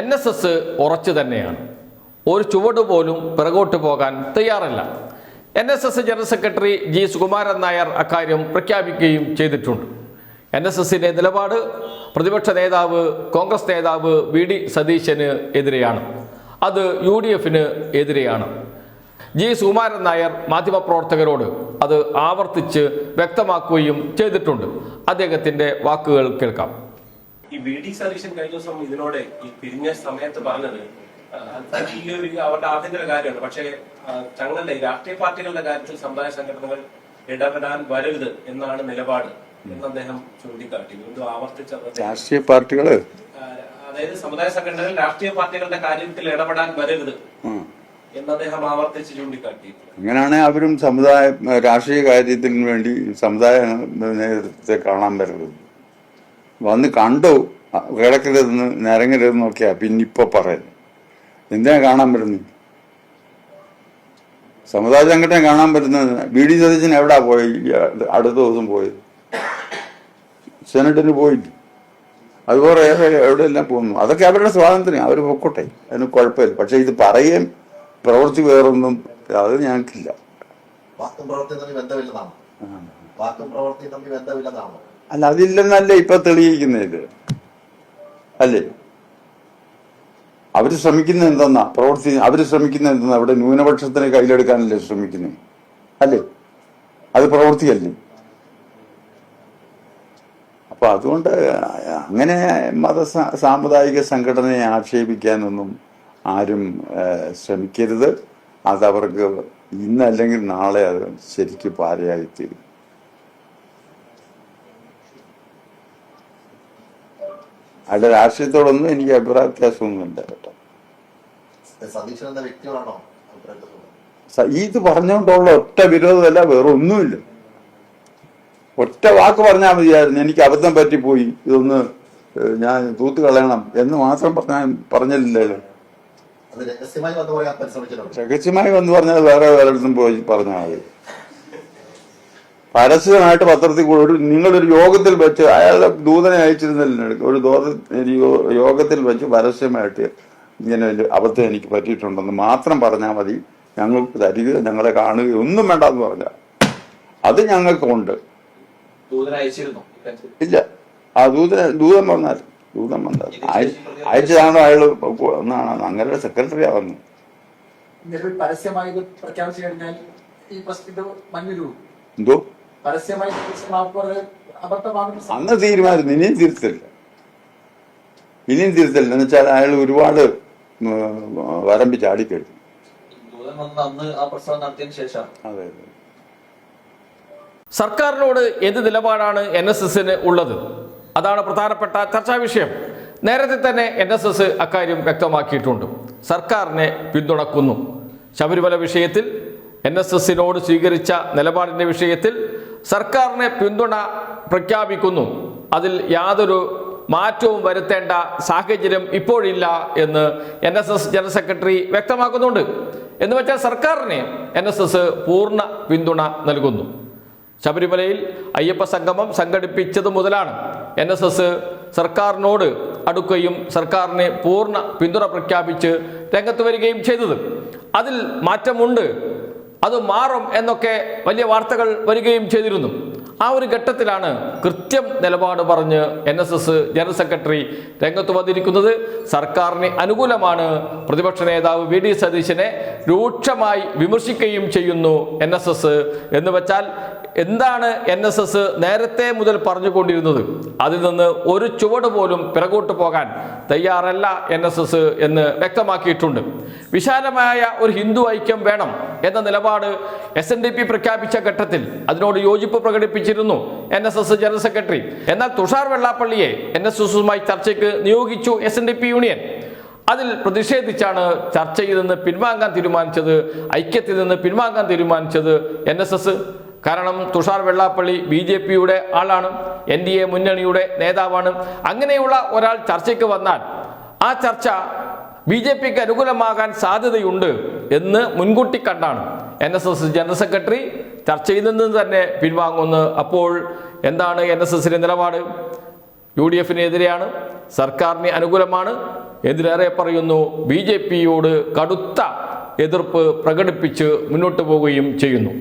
NSS ഉറച്ചു തന്നെയാണ്. ഒരു ചുവട് പോലും പിറകോട്ട് പോകാൻ തയ്യാറല്ല. NSS general secretary G. Sukumaran Nair അക്കാര്യം പ്രഖ്യാപിക്കുകയും ചെയ്തിട്ടുണ്ട്. NSSന്റെ നിലപാട് പ്രതിപക്ഷ നേതാവ് കോൺഗ്രസ് നേതാവ് VD സതീശന് എതിരെയാണ്. അത് UDFന് എതിരെയാണ്. G. സുകുമാരൻ നായർ മാധ്യമപ്രവർത്തകരോട് അത് ആവർത്തിച്ച് വ്യക്തമാക്കുകയും ചെയ്തിട്ടുണ്ട്. അദ്ദേഹത്തിന്റെ വാക്കുകൾ കേൾക്കാം. ഈ VD സതീശൻ കഴിഞ്ഞ ദിവസം ഇതിനോട് ഈ പിരിഞ്ഞ സമയത്ത് പറഞ്ഞത് അവരുടെ ആഭ്യന്തര കാര്യമാണ്. പക്ഷേ തങ്ങളുടെ രാഷ്ട്രീയ പാർട്ടികളുടെ കാര്യത്തിൽ സമുദായ സംഘടനകൾ ഇടപെടാൻ വരരുത് എന്നാണ് നിലപാട് എന്ന് അദ്ദേഹം ചൂണ്ടിക്കാട്ടി. വീണ്ടും ആവർത്തിച്ചത് രാഷ്ട്രീയ പാർട്ടികള് അതായത് സമുദായ സംഘടനകൾ രാഷ്ട്രീയ പാർട്ടികളുടെ കാര്യത്തിൽ ഇടപെടാൻ വരരുത് എന്ന് അദ്ദേഹം ആവർത്തിച്ച് ചൂണ്ടിക്കാട്ടി. അങ്ങനെയാണെങ്കിൽ അവരും രാഷ്ട്രീയ കാര്യത്തിന് വേണ്ടി സമുദായ നേതൃത്വത്തെ കാണാൻ വരരുത്. വന്ന് കണ്ടു കിടക്കരുതെന്ന് നിരങ്ങരുതെന്നൊക്കെയാ പിന്നിപ്പോ പറയുന്നത്. എന്തിനാ കാണാൻ വരുന്നത്? സമുദായ സംഘടന കാണാൻ പറ്റുന്നത് VD സതീശൻ എവിടാ പോയി? അടുത്ത ദിവസം പോയത് സെനറ്റിന് പോയിട്ട് അതുപോലെ എവിടെയെല്ലാം പോകുന്നു. അതൊക്കെ അവരുടെ സ്വാതന്ത്ര്യം, അവർ പൊക്കോട്ടെ, അതിന് കുഴപ്പമില്ല. പക്ഷെ ഇത് പറയുകയും പ്രവൃത്തി വേറൊന്നും അത് ഞങ്ങൾക്കില്ല. അല്ല, അതില്ലെന്നല്ലേ ഇപ്പൊ തെളിയിക്കുന്നത് അല്ലേ? അവര് ശ്രമിക്കുന്നത് എന്തെന്നാ അവര് ശ്രമിക്കുന്നത് എന്തെന്നാ? അവിടെ ന്യൂനപക്ഷത്തിനെ കയ്യിലെടുക്കാനല്ലേ ശ്രമിക്കുന്നത് അല്ലേ? അത് പ്രവൃത്തിയല്ലേ? അപ്പൊ അതുകൊണ്ട് അങ്ങനെ സാമുദായിക സംഘടനയെ ആക്ഷേപിക്കാനൊന്നും ആരും ശ്രമിക്കരുത്. അതവർക്ക് ഇന്നല്ലെങ്കിൽ നാളെ അത് ശരിക്കും പാരയായിത്തീരും. അവിടെ രാഷ്ട്രീയത്തോടൊന്നും എനിക്ക് അഭിപ്രായ വ്യത്യാസമൊന്നുമില്ല കേട്ടോ. ഇത് പറഞ്ഞുകൊണ്ടുള്ള ഒറ്റ വിരോധമല്ല, വേറെ ഒന്നുമില്ല. ഒറ്റ വാക്ക് പറഞ്ഞാൽ മതിയായിരുന്നു, എനിക്ക് അബദ്ധം പറ്റിപ്പോയി, ഇതൊന്ന് ഞാൻ തൂത്ത് കളയണം എന്ന് മാത്രം പറഞ്ഞില്ലല്ലോ. രഹസ്യമായി വന്ന് പറഞ്ഞാൽ വേറെ വേറെടുത്തും പോയി പറഞ്ഞാൽ മതി. പരസ്യമായിട്ട് പത്രത്തിൽ കൂടെ നിങ്ങളൊരു യോഗത്തിൽ വെച്ച് അയാളുടെ ദൂതനെ അയച്ചിരുന്നില്ല, ഒരു യോഗത്തിൽ വെച്ച് പരസ്യമായിട്ട് ഇങ്ങനെ അബദ്ധം എനിക്ക് പറ്റിയിട്ടുണ്ടെന്ന് മാത്രം പറഞ്ഞാൽ മതി. ഞങ്ങൾക്ക് തരിക, ഞങ്ങളെ കാണുക, ഒന്നും വേണ്ടെന്ന് പറഞ്ഞാൽ അത് ഞങ്ങൾക്കുണ്ട്. ഇല്ല, ആ ദൂതൻ വന്നാൽ അയച്ചതാണോ അയാള് എന്നാണ് അങ്ങനെ സെക്രട്ടറിയാ വന്നു. എന്തോ അന്ന് തീരുമാനിച്ചു, ഇനിയും തിരുത്തില്ല എന്ന് വെച്ചാൽ അയാൾ ഒരുപാട് വരമ്പി ചാടിക്കഴിഞ്ഞു. അതെ, സർക്കാരിനോട് എന്ത് നിലപാടാണ് NSSന് ഉള്ളത്? അതാണ് പ്രധാനപ്പെട്ട ചർച്ചാ വിഷയം. നേരത്തെ തന്നെ NSS അക്കാര്യം വ്യക്തമാക്കിയിട്ടുണ്ട്. സർക്കാരിനെ പിന്തുണക്കുന്നു. ശബരിമല വിഷയത്തിൽ NSSനോട് സ്വീകരിച്ച നിലപാടിൻ്റെ വിഷയത്തിൽ സർക്കാരിനെ പിന്തുണ പ്രഖ്യാപിക്കുന്നു. അതിൽ യാതൊരു മാറ്റവും വരുത്തേണ്ട സാഹചര്യം ഇപ്പോഴില്ല എന്ന് NSS ജനറൽ സെക്രട്ടറി വ്യക്തമാക്കുന്നുണ്ട്. എന്ന് വെച്ചാൽ സർക്കാരിനെ NSS പൂർണ്ണ പിന്തുണ നൽകുന്നു. ശബരിമലയിൽ അയ്യപ്പ സംഗമം സംഘടിപ്പിച്ചത് മുതലാണ് NSS സർക്കാരിനോട് അടുക്കുകയും സർക്കാരിനെ പൂർണ്ണ പിന്തുണ പ്രഖ്യാപിച്ച് രംഗത്ത് വരികയും ചെയ്തത്. അതിൽ മാറ്റമുണ്ട്, അത് മാറും എന്നൊക്കെ വലിയ വാർത്തകൾ വരികയും ചെയ്തിരുന്നു. ആ ഒരു ഘട്ടത്തിലാണ് കൃത്യം നിലപാട് പറഞ്ഞ് NSS ജനറൽ സെക്രട്ടറി രംഗത്ത് വന്നിരിക്കുന്നത്. സർക്കാരിന് അനുകൂലമാണ്. പ്രതിപക്ഷ നേതാവ് VD സതീശനെ രൂക്ഷമായി വിമർശിക്കുകയും ചെയ്യുന്നു NSS. എന്ന് വെച്ചാൽ എന്താണ് NSS നേരത്തെ മുതൽ പറഞ്ഞുകൊണ്ടിരുന്നത്? അതിൽ നിന്ന് ഒരു ചുവട് പോലും പിറകോട്ട് പോകാൻ തയ്യാറല്ല NSS എന്ന് വ്യക്തമാക്കിയിട്ടുണ്ട്. വിശാലമായ ഒരു ഹിന്ദു ഐക്യം വേണം എന്ന നിലപാട് SNDP പ്രഖ്യാപിച്ച ഘട്ടത്തിൽ അതിനോട് യോജിപ്പ് പ്രകടിപ്പിച്ചിരുന്നു NSS ജനറൽ സെക്രട്ടറി. എന്നാൽ തുഷാർ വെള്ളാപ്പള്ളിയെ NSSുമായി ചർച്ചയ്ക്ക് നിയോഗിച്ചു SNDP യൂണിയൻ. അതിൽ പ്രതിഷേധിച്ചാണ് ചർച്ചയിൽ നിന്ന് പിൻവാങ്ങാൻ തീരുമാനിച്ചത്, ഐക്യത്തിൽ നിന്ന് പിൻവാങ്ങാൻ തീരുമാനിച്ചത് NSS. കാരണം തുഷാർ വെള്ളാപ്പള്ളി BJPയുടെ ആളാണ്, NDA മുന്നണിയുടെ നേതാവാണ്. അങ്ങനെയുള്ള ഒരാൾ ചർച്ചയ്ക്ക് വന്നാൽ ആ ചർച്ച BJPക്ക് അനുകൂലമാകാൻ സാധ്യതയുണ്ട് എന്ന് മുൻകൂട്ടി കണ്ടാണ് NSS ജനറൽ സെക്രട്ടറി ചർച്ചയിൽ നിന്ന് തന്നെ പിൻവാങ്ങുന്നത്. അപ്പോൾ എന്താണ് NSSന്റെ നിലപാട്? UDFനെതിരെയാണ്, സർക്കാരിന് അനുകൂലമാണ്, എന്തിനേറെ പറയുന്നു, BJP യോട് കടുത്ത എതിർപ്പ് പ്രകടിപ്പിച്ച് മുന്നോട്ട് പോവുകയും ചെയ്യുന്നു.